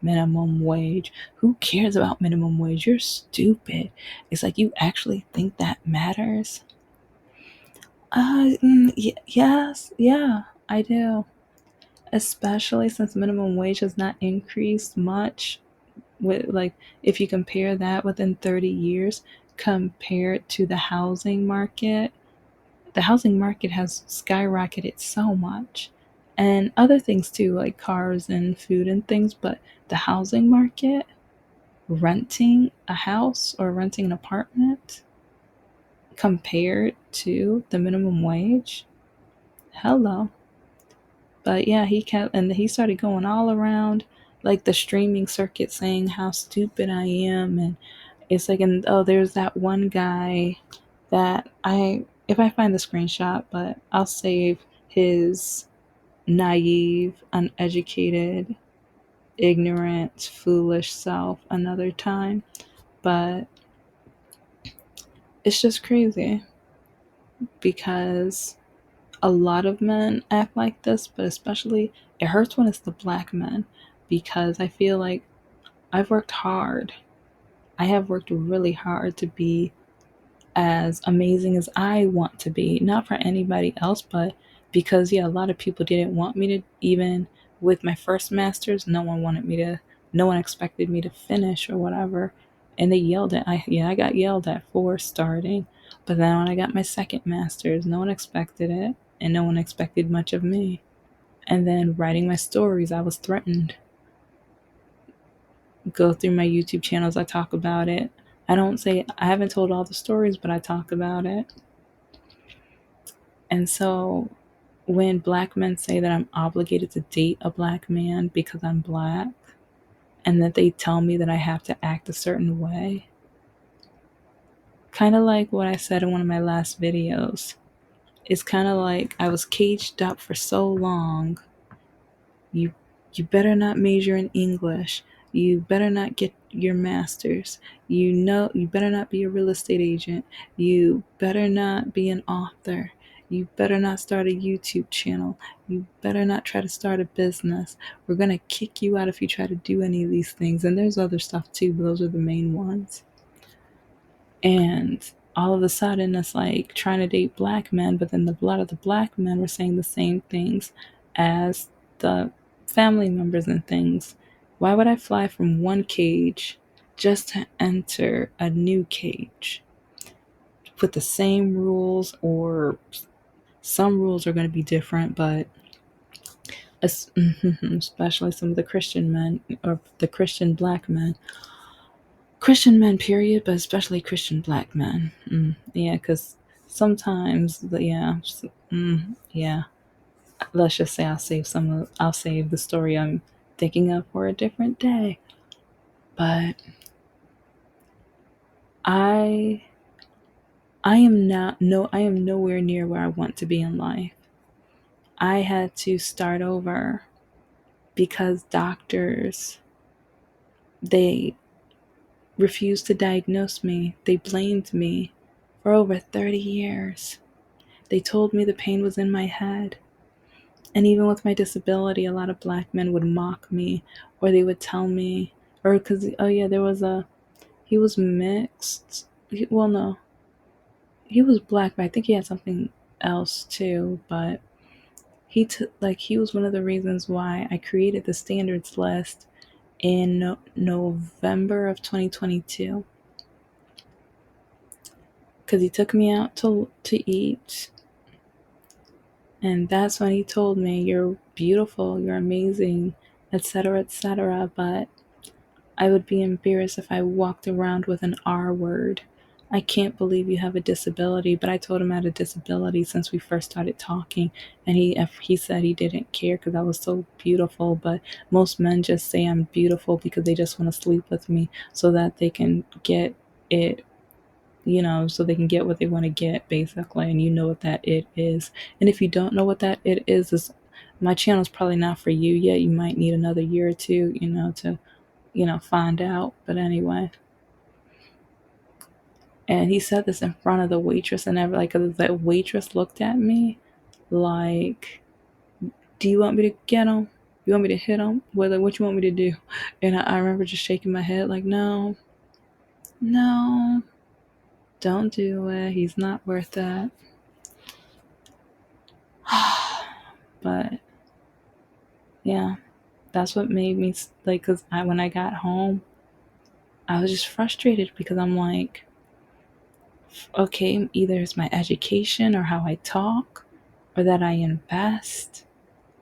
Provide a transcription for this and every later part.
minimum wage. Who cares about minimum wage? You're stupid. It's like, you actually think that matters? Yes, yeah, I do. Especially since minimum wage has not increased much. With, like, if you compare that within 30 years compared to the housing market has skyrocketed so much. And other things too, like cars and food and things, but the housing market, renting a house or renting an apartment compared to the minimum wage, hello. But yeah, he started going all around like the streaming circuit saying how stupid I am. And it's like, and oh, there's that one guy that if I find the screenshot, but I'll save his naive, uneducated, ignorant, foolish self another time. But it's just crazy because a lot of men act like this, but especially it hurts when it's the black men, because I feel like I've worked hard. I have worked really hard to be as amazing as I want to be, not for anybody else, but because, yeah, a lot of people didn't want me to, even with my first master's, no one expected me to finish or whatever. And they yelled at, I got yelled at for starting. But then when I got my second master's, no one expected it, and no one expected much of me. And then writing my stories, I was threatened. Go through my YouTube channels, I talk about it. I haven't told all the stories, but I talk about it. And so when black men say that I'm obligated to date a black man because I'm black, and that they tell me that I have to act a certain way, kind of like what I said in one of my last videos, it's kind of like I was caged up for so long. You you better not major in English. You better not get your master's. You better not be a real estate agent. You better not be an author. You better not start a YouTube channel. You better not try to start a business. We're going to kick you out if you try to do any of these things. And there's other stuff too, but those are the main ones. And all of a sudden, it's like trying to date black men, but then a lot of the black men were saying the same things as the family members and things. Why would I fly from one cage just to enter a new cage with the same rules? Or some rules are going to be different, but especially some of the Christian men, or the Christian black men. Christian men, period, but especially Christian black men. Yeah, because sometimes, yeah. Let's just say I'll save the story I'm thinking of for a different day. But I, I am nowhere near where I want to be in life. I had to start over because doctors, they refused to diagnose me. They blamed me for over 30 years. They told me the pain was in my head. And even with my disability, a lot of black men would mock me, or they would tell me, or because, oh yeah, he was mixed. Well, no, he was black, but I think he had something else too. But he was one of the reasons why I created the standards list in November of 2022. Because he took me out to eat. And that's when he told me, "You're beautiful, you're amazing, etc., etc." But I would be embarrassed if I walked around with an R word. I can't believe you have a disability, but I told him I had a disability since we first started talking, and he said he didn't care because I was so beautiful. But most men just say I'm beautiful because they just want to sleep with me so that they can get it, so they can get what they want to get, basically. And you know what that it is. And if you don't know what that it is my channel's probably not for you yet. You might need another year or two, to find out. But anyway, and he said this in front of the waitress, and the waitress looked at me like, "Do you want me to get him?" You want me to hit him? What you want me to do? And I remember just shaking my head like, no, no, don't do it. He's not worth that. But yeah, that's what made me like, because when I got home, I was just frustrated because I'm like, okay, either it's my education or how I talk or that I invest.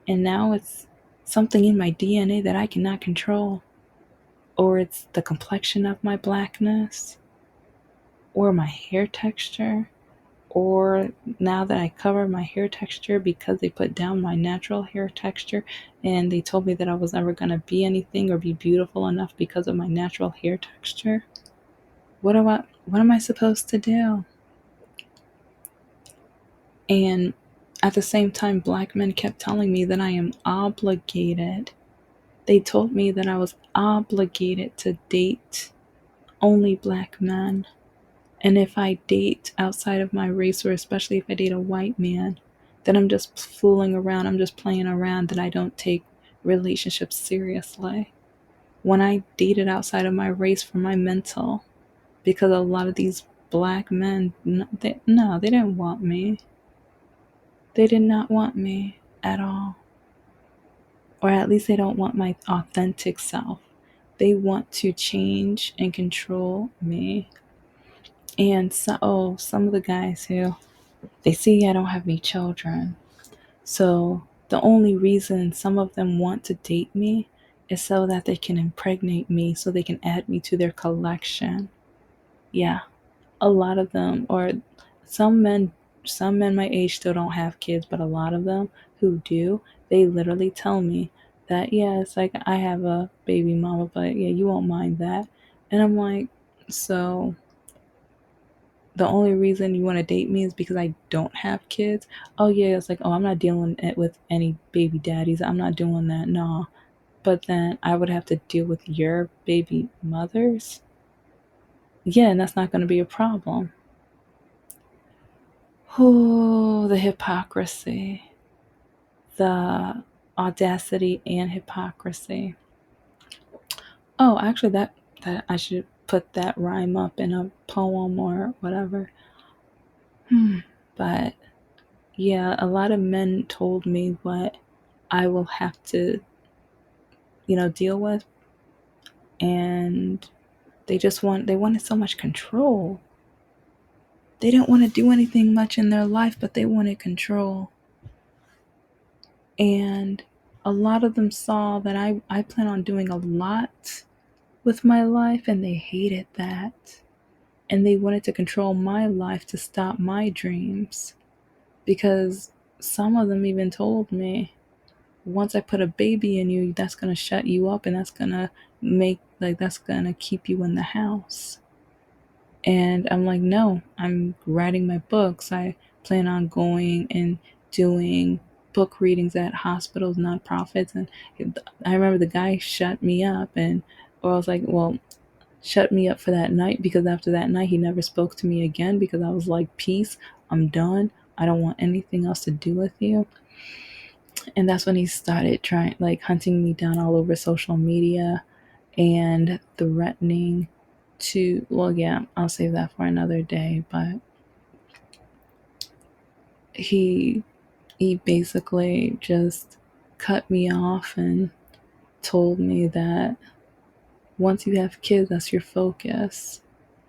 And now it's something in my DNA that I cannot control. Or it's the complexion of my blackness, or my hair texture, or now that I cover my hair texture because they put down my natural hair texture and they told me that I was never going to be anything or be beautiful enough because of my natural hair texture. What am I supposed to do? And at the same time, black men kept telling me that I am obligated. They told me that I was obligated to date only black men. And if I date outside of my race, or especially if I date a white man, then I'm just fooling around, I'm just playing around, that I don't take relationships seriously. When I dated outside of my race for my mental, because a lot of these black men, no, they didn't want me. They did not want me at all. Or at least they don't want my authentic self. They want to change and control me. And some of the guys who, they see I don't have any children. So the only reason some of them want to date me is so that they can impregnate me, so they can add me to their collection. Yeah, a lot of them, or some men, some men my age still don't have kids, but a lot of them who do, they literally tell me that, yeah, it's like I have a baby mama, but yeah, you won't mind that. And I'm like, so the only reason you want to date me is because I don't have kids? Oh yeah, it's like, oh, I'm not dealing with any baby daddies. I'm not doing that. No. But then I would have to deal with your baby mothers. Yeah, and that's not going to be a problem. Oh, the hypocrisy, the audacity and hypocrisy. Oh, actually, that I should put that rhyme up in a poem or whatever. But yeah, a lot of men told me what I will have to, deal with, and they wanted so much control. They didn't want to do anything much in their life, but they wanted control. And a lot of them saw that I plan on doing a lot with my life, and they hated that. And they wanted to control my life to stop my dreams. Because some of them even told me, once I put a baby in you, that's going to shut you up, and that's going to keep you in the house. And I'm like, no, I'm writing my books. I plan on going and doing book readings at hospitals, nonprofits. And I remember the guy shut me up, and or I was like, well, shut me up for that night, because after that night, he never spoke to me again, because I was like, peace, I'm done. I don't want anything else to do with you. And that's when he started trying, like, hunting me down all over social media and threatening to, well, yeah, I'll save that for another day. But he he basically just cut me off and told me that once you have kids, that's your focus.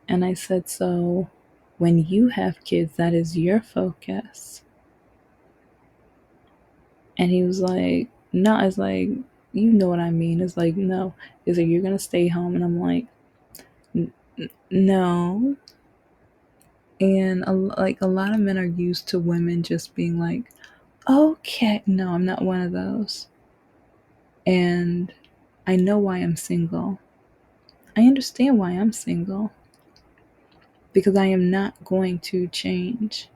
And I said, so when you have kids, that is your focus. And he was like, no, it's like, you know what I mean. It's like, no, it's like, you're going to stay home. And I'm like, no. And like, a lot of men are used to women just being like, okay, no, I'm not one of those. And I know why I'm single. I understand why I'm single, because I am not going to change.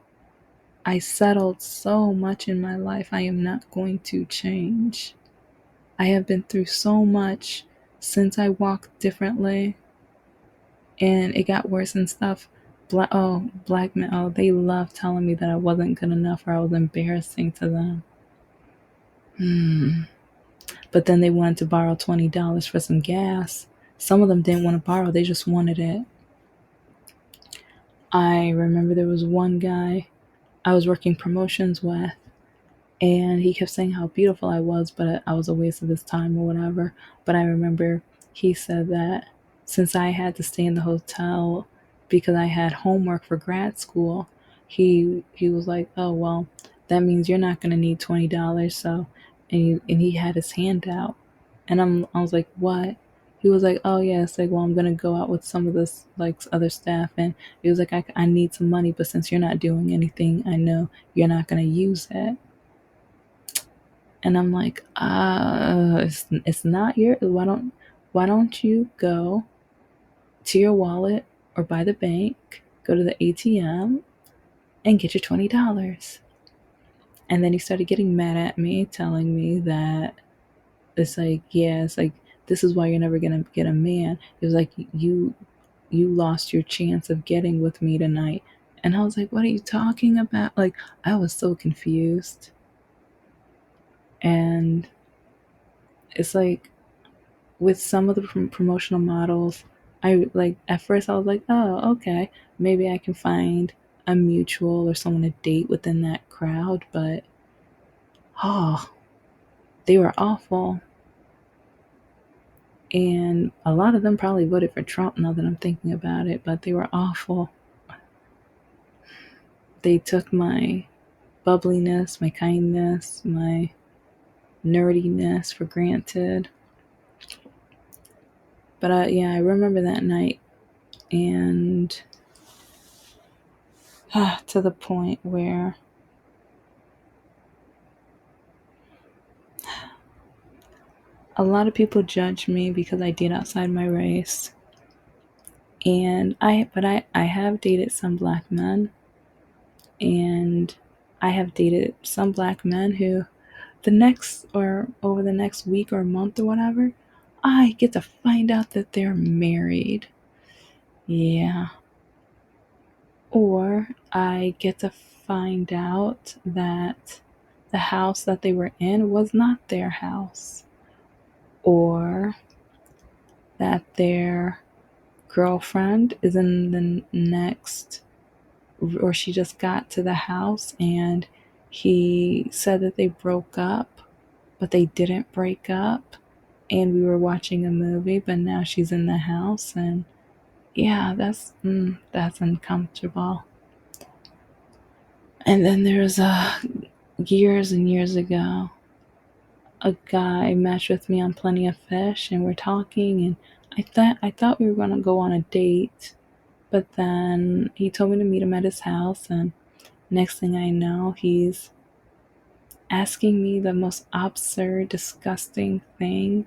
I settled so much in my life. I am not going to change. I have been through so much since I walked differently, and it got worse and stuff. Black men, oh, they love telling me that I wasn't good enough or I was embarrassing to them. But then they wanted to borrow $20 for some gas. Some of them didn't want to borrow, they just wanted it. I remember there was one guy I was working promotions with, and he kept saying how beautiful I was, but I was a waste of his time or whatever. But I remember he said that since I had to stay in the hotel because I had homework for grad school, he was like, "Oh well, that means you're not gonna need $20." So, and he had his hand out, and I was like, "What?" He was like, "Oh yeah, it's like, well, I'm gonna go out with some of this like other staff," and he was like, I need some money, but since you're not doing anything, I know you're not gonna use it." And I'm like, it's not your, why don't you go to your wallet or by the bank, go to the ATM and get your $20. And then he started getting mad at me, telling me that it's like, yeah, it's like, this is why you're never gonna get a man. It was like, you lost your chance of getting with me tonight. And I was like, what are you talking about? Like, I was so confused. And it's like, with some of the promotional models, I like, at first I was like, oh, okay, maybe I can find a mutual or someone to date within that crowd, but oh, they were awful. And a lot of them probably voted for Trump now that I'm thinking about it, but they were awful. They took my bubbliness, my kindness, my nerdiness for granted. But yeah, I remember that night, and to the point where a lot of people judge me because I date outside my race. And I have dated some black men, and I have dated some black men who the next or over the next week or month or whatever, I get to find out that they're married. Yeah. Or I get to find out that the house that they were in was not their house. Or that their girlfriend is in the next, or she just got to the house and he said that they broke up, but they didn't break up. And we were watching a movie, but now she's in the house. And yeah, that's uncomfortable. And then there's years and years ago, a guy matched with me on Plenty of Fish, and we're talking, and I thought we were gonna go on a date, but then he told me to meet him at his house, and next thing I know, he's asking me the most absurd, disgusting thing.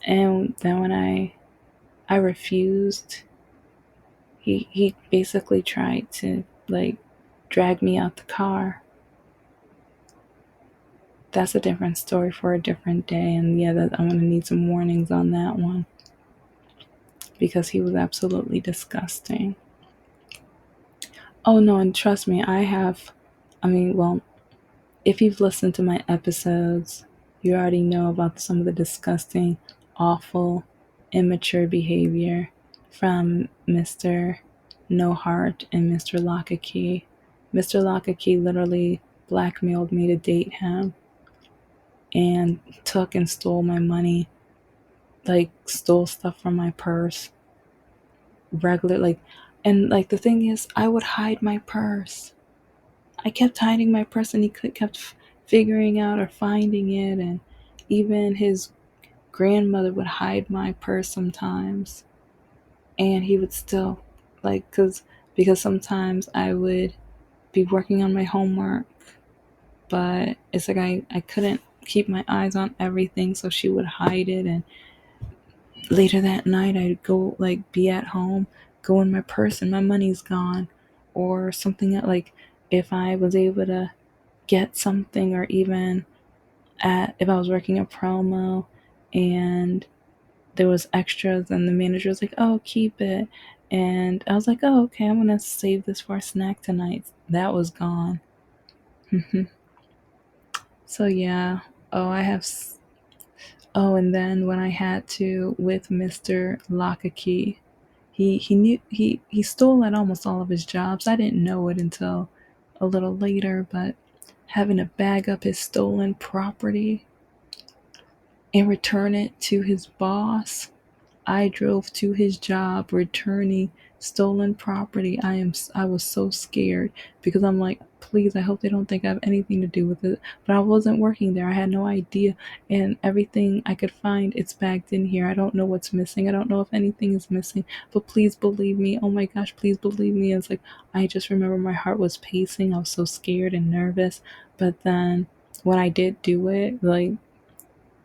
And then when I refused, he basically tried to like drag me out the car. That's a different story for a different day, and yeah, I'm gonna need some warnings on that one because he was absolutely disgusting. Oh no, and trust me, I mean, well, if you've listened to my episodes, you already know about some of the disgusting, awful, immature behavior from Mr. No Heart and Mr. Lock a Key. Mr. Lock a Key literally blackmailed me to date him and took and stole my money, like stole stuff from my purse. Regular, like, and like the thing is, I would hide my purse. I kept hiding my purse, and he kept figuring out or finding it. And even his grandmother would hide my purse sometimes, and he would still, like, because sometimes I would be working on my homework, but it's like I couldn't keep my eyes on everything, so she would hide it. And later that night, I'd go, like, be at home, go in my purse, and my money's gone, or something that, like, if I was able to get something, or even if I was working a promo and there was extras and the manager was like, oh, keep it. And I was like, oh, okay, I'm going to save this for a snack tonight. That was gone. So, yeah. Oh, I have Oh, and then when I had to with Mr. Lockakey, he knew he stole at almost all of his jobs. I didn't know it until a little later, but having to bag up his stolen property and return it to his boss. I drove to his job returning stolen property. I was so scared because I'm like, please, I hope they don't think I have anything to do with it. But I wasn't working there. I had no idea. And everything I could find, it's bagged in here. I don't know what's missing. I don't know if anything is missing. But please believe me. Oh my gosh, please believe me. It's like I just remember my heart was pacing. I was so scared and nervous. But then when I did do it, like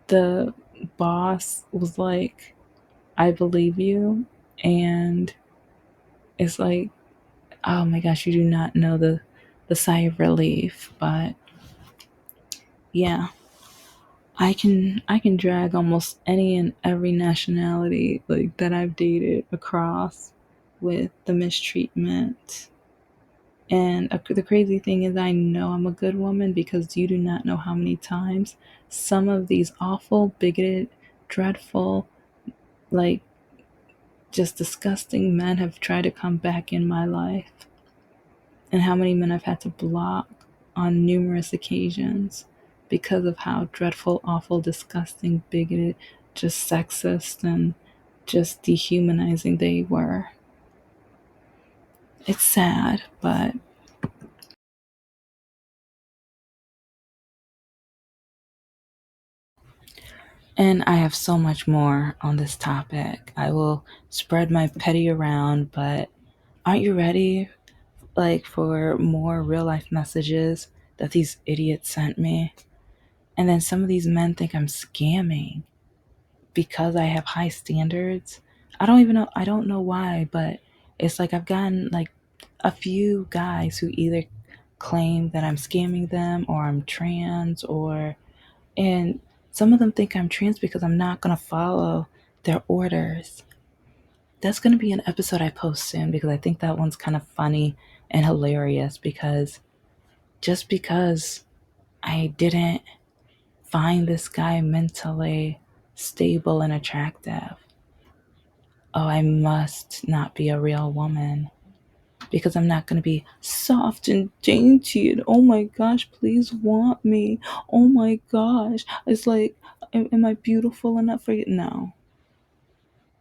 the boss was like, I believe you. And it's like, oh my gosh, you do not know the sigh of relief. But yeah, I can drag almost any and every nationality like that I've dated across with the mistreatment. And the crazy thing is, I know I'm a good woman because you do not know how many times some of these awful, bigoted, dreadful, like just disgusting men have tried to come back in my life, and how many men I've had to block on numerous occasions because of how dreadful, awful, disgusting, bigoted, just sexist, and just dehumanizing they were. It's sad, but. And I have so much more on this topic. I will spread my petty around, but aren't you ready, like, for more real life messages that these idiots sent me? And then some of these men think I'm scamming because I have high standards. I don't know why, but it's like I've gotten like a few guys who either claim that I'm scamming them or I'm trans, or and some of them think I'm trans because I'm not going to follow their orders. That's going to be an episode I post soon because I think that one's kind of funny and hilarious, because just because I didn't find this guy mentally stable and attractive, oh, I must not be a real woman because I'm not going to be soft and dainty and oh my gosh, please want me. Oh my gosh. It's like, am I beautiful enough for you? No,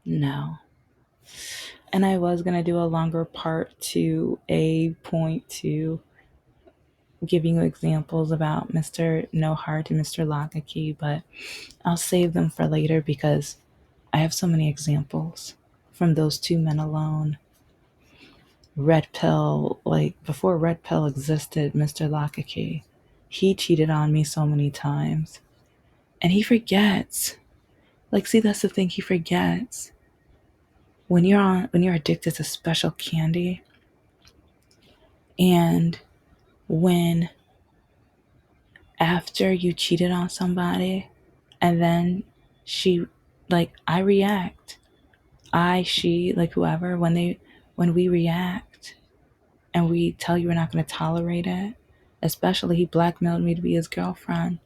no. And I was going to do a longer part to a point to giving you examples about Mr. No Heart and Mr. Lockakey, but I'll save them for later because I have so many examples from those two men alone. Red Pill, like before Red Pill existed, Mr. Lockakey, he cheated on me so many times. And he forgets. Like, see, that's the thing, he forgets. When you're addicted to special candy, and when after you cheated on somebody, and then she, like, I react. She, like whoever, when we react and we tell you we're not going to tolerate it, especially he blackmailed me to be his girlfriend.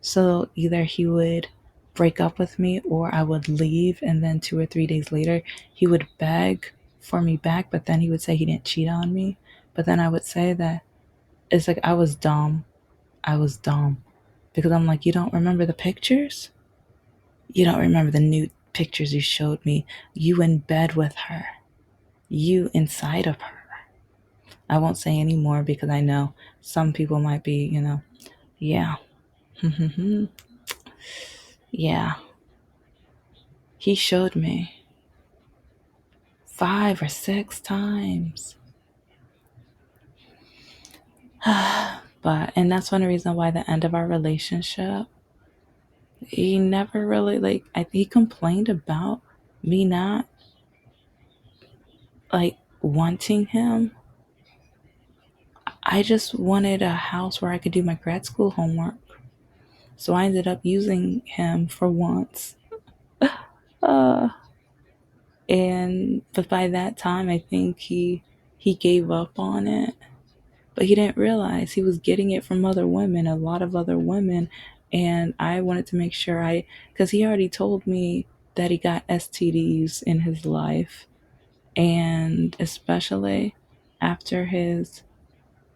So either he would break up with me or I would leave, and then 2 or 3 days later, he would beg for me back, but then he would say he didn't cheat on me. But then I would say that it's like I was dumb. I was dumb. Because I'm like, you don't remember the pictures? You don't remember the nude pictures you showed me? You in bed with her. You inside of her. I won't say any more because I know some people might be, yeah. Yeah. He showed me 5 or 6 times. And that's one reason why the end of our relationship, he never really, like, he complained about me not, like, wanting him. I just wanted a house where I could do my grad school homework. So I ended up using him for once. Uh, but by that time, I think he gave up on it. But he didn't realize he was getting it from other women, a lot of other women, And I wanted to make sure because he already told me that he got STDs in his life. And especially after his,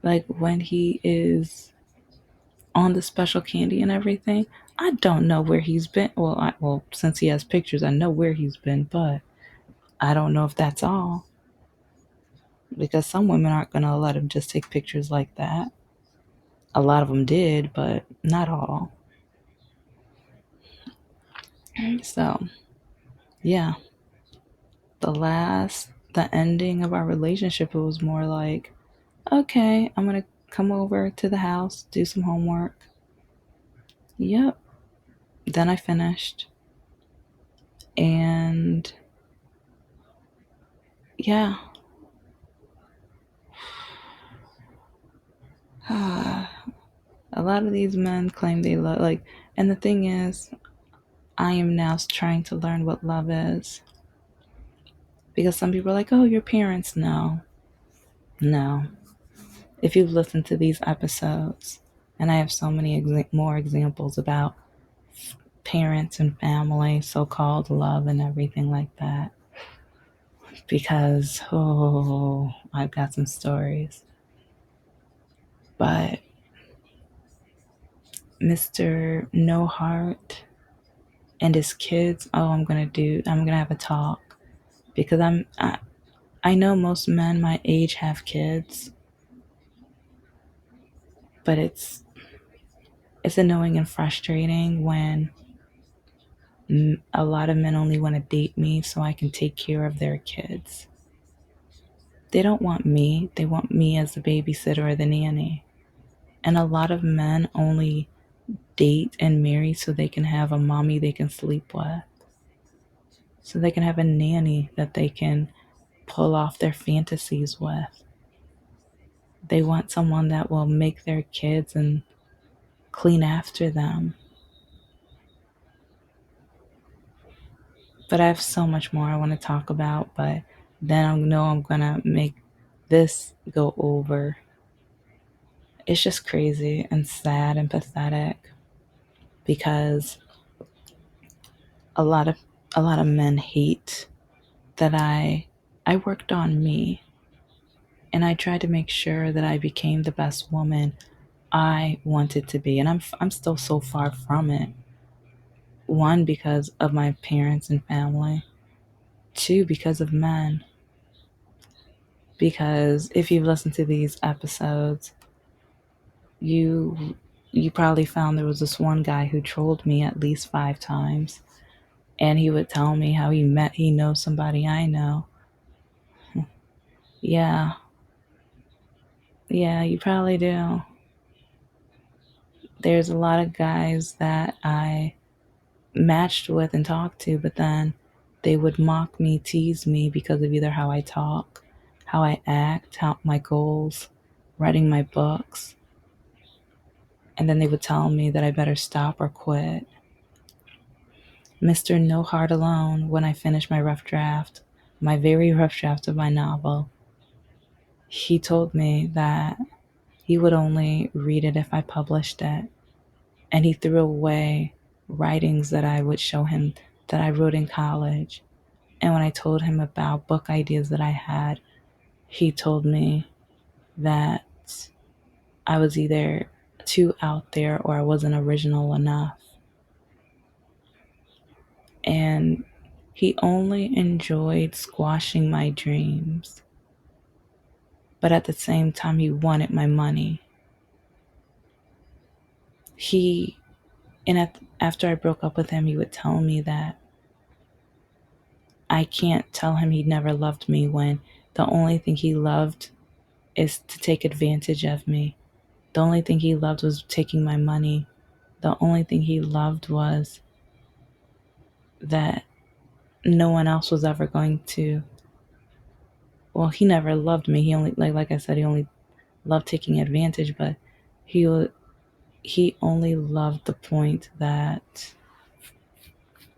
like when he is on the special candy and everything, I don't know where he's been. Well, since he has pictures, I know where he's been, but I don't know if that's all. Because some women aren't going to let him just take pictures like that. A lot of them did, but not all. So, yeah, the ending of our relationship, it was more like, okay, I'm going to come over to the house, do some homework. Yep. Then I finished. And yeah. A lot of these men claim they love, like, and the thing is, I am now trying to learn what love is. Because some people are like, oh, your parents know. No. If you've listened to these episodes, and I have so many more examples about parents and family, so called love, and everything like that. Because, oh, I've got some stories. But Mr. No Heart and his kids, oh, I'm gonna have a talk. Because I know most men my age have kids, but it's annoying and frustrating when a lot of men only want to date me so I can take care of their kids. They don't want me, they want me as the babysitter or the nanny. And a lot of men only date and marry so they can have a mommy they can sleep with, so they can have a nanny that they can pull off their fantasies with. They want someone that will make their kids and clean after them. But I have so much more I want to talk about, but then I know I'm going to make this go over. It's just crazy and sad and pathetic because a lot of a lot of men hate that I worked on me, and I tried to make sure that I became the best woman I wanted to be, and I'm still so far from it. One, because of my parents and family. Two, because of men. Because if you've listened to these episodes, you you probably found there was this one guy who trolled me at least 5 times, and he would tell me how he knows somebody I know. Yeah, yeah, you probably do. There's a lot of guys that I matched with and talked to, but then they would mock me, tease me because of either how I talk, how I act, how my goals, writing my books, and then they would tell me that I better stop or quit. Mr. No Heart Alone, when I finished my rough draft, my very rough draft of my novel, he told me that he would only read it if I published it. And he threw away writings that I would show him that I wrote in college. And when I told him about book ideas that I had, he told me that I was either too out there or I wasn't original enough. And he only enjoyed squashing my dreams. But at the same time, he wanted my money. He, after I broke up with him, he would tell me that I can't tell him he never loved me when the only thing he loved is to take advantage of me. The only thing he loved was taking my money. The only thing he loved was that no one else was ever going to. Well, he never loved me. He only, like I said, he only loved taking advantage. But he he only loved the point that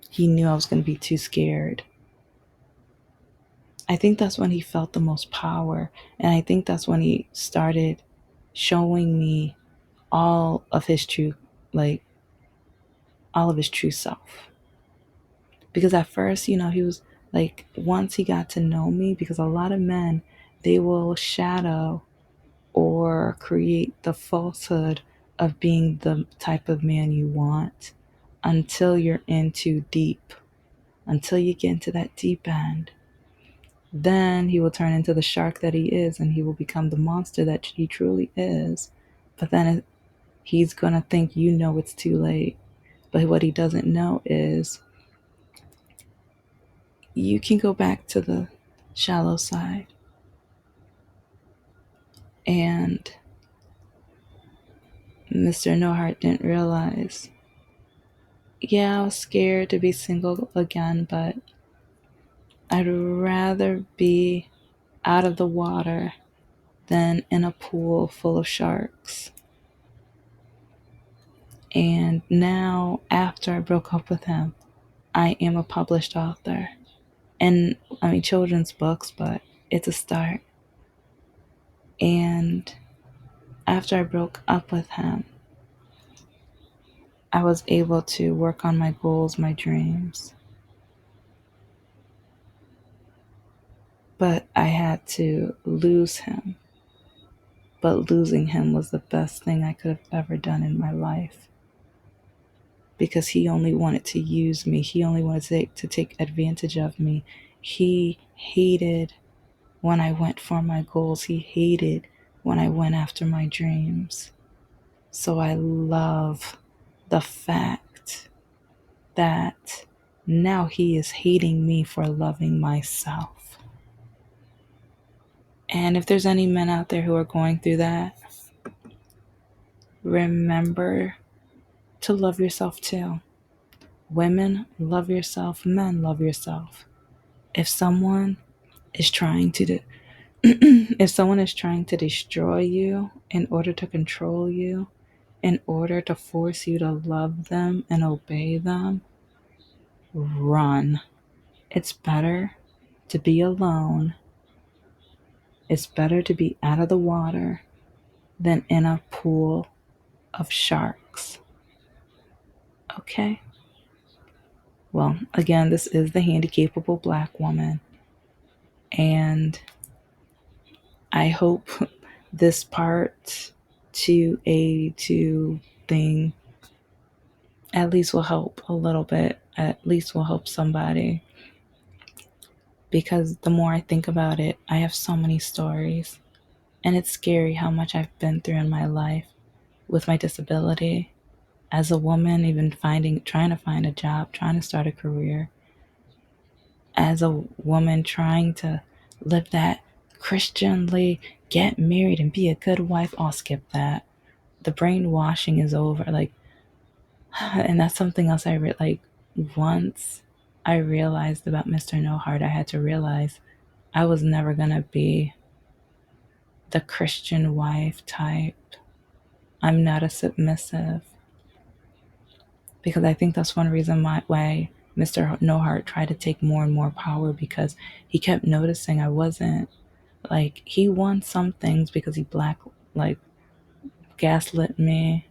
he knew I was going to be too scared. I think that's when he felt the most power, and I think that's when he started showing me all of his true, like, all of his true self. Because at first, he was like, once he got to know me, because a lot of men, they will shadow or create the falsehood of being the type of man you want until you're in too deep, until you get into that deep end. Then he will turn into the shark that he is, and he will become the monster that he truly is. But then he's going to think it's too late. But what he doesn't know is you can go back to the shallow side. And Mr. No Heart didn't realize. Yeah, I was scared to be single again, but I'd rather be out of the water than in a pool full of sharks. And now, after I broke up with him, I am a published author. And children's books, but it's a start. And after I broke up with him, I was able to work on my goals, my dreams. But I had to lose him. But losing him was the best thing I could have ever done in my life. Because he only wanted to use me. He only wanted to take advantage of me. He hated when I went for my goals. He hated when I went after my dreams. So I love the fact that now he is hating me for loving myself. And if there's any men out there who are going through that, remember to love yourself too. Women, love yourself. Men, love yourself. If someone is trying to if someone is trying to destroy you in order to control you, in order to force you to love them and obey them, run. It's better to be alone. It's better to be out of the water than in a pool of sharks. Okay? Well, again, this is the Handy Capable Black Woman. And I hope this part 2A2 thing at least will help a little bit. At least will help somebody. Because the more I think about it, I have so many stories. And it's scary how much I've been through in my life with my disability. As a woman, even trying to find a job, trying to start a career. As a woman trying to live that Christianly, get married and be a good wife. I'll skip that. The brainwashing is over. And that's something else once I realized about Mr. No Heart, I had to realize I was never going to be the Christian wife type. I'm not a submissive. Because I think that's one reason why Mr. No Heart tried to take more and more power, because he kept noticing I wasn't. He won some things because he gaslit me.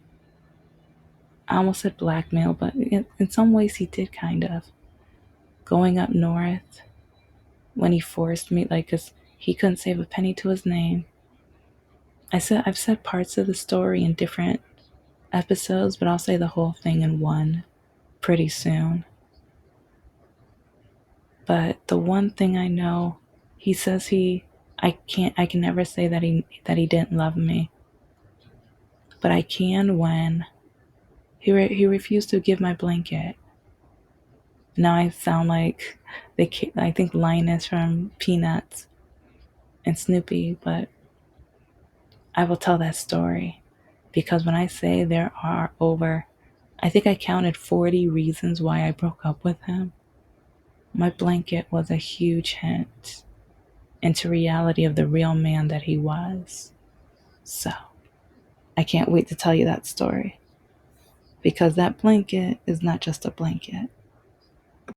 I almost said blackmail, but in some ways he did kind of. Going up north, when he forced me, because he couldn't save a penny to his name. I've said parts of the story in different episodes, but I'll say the whole thing in one pretty soon. But the one thing I know, he says I can never say that he didn't love me. But I can when he refused to give my blanket. Now I sound like I think Linus from Peanuts and Snoopy, but I will tell that story because when I say there are I think I counted 40 reasons why I broke up with him. My blanket was a huge hint into reality of the real man that he was. So, I can't wait to tell you that story. Because that blanket is not just a blanket.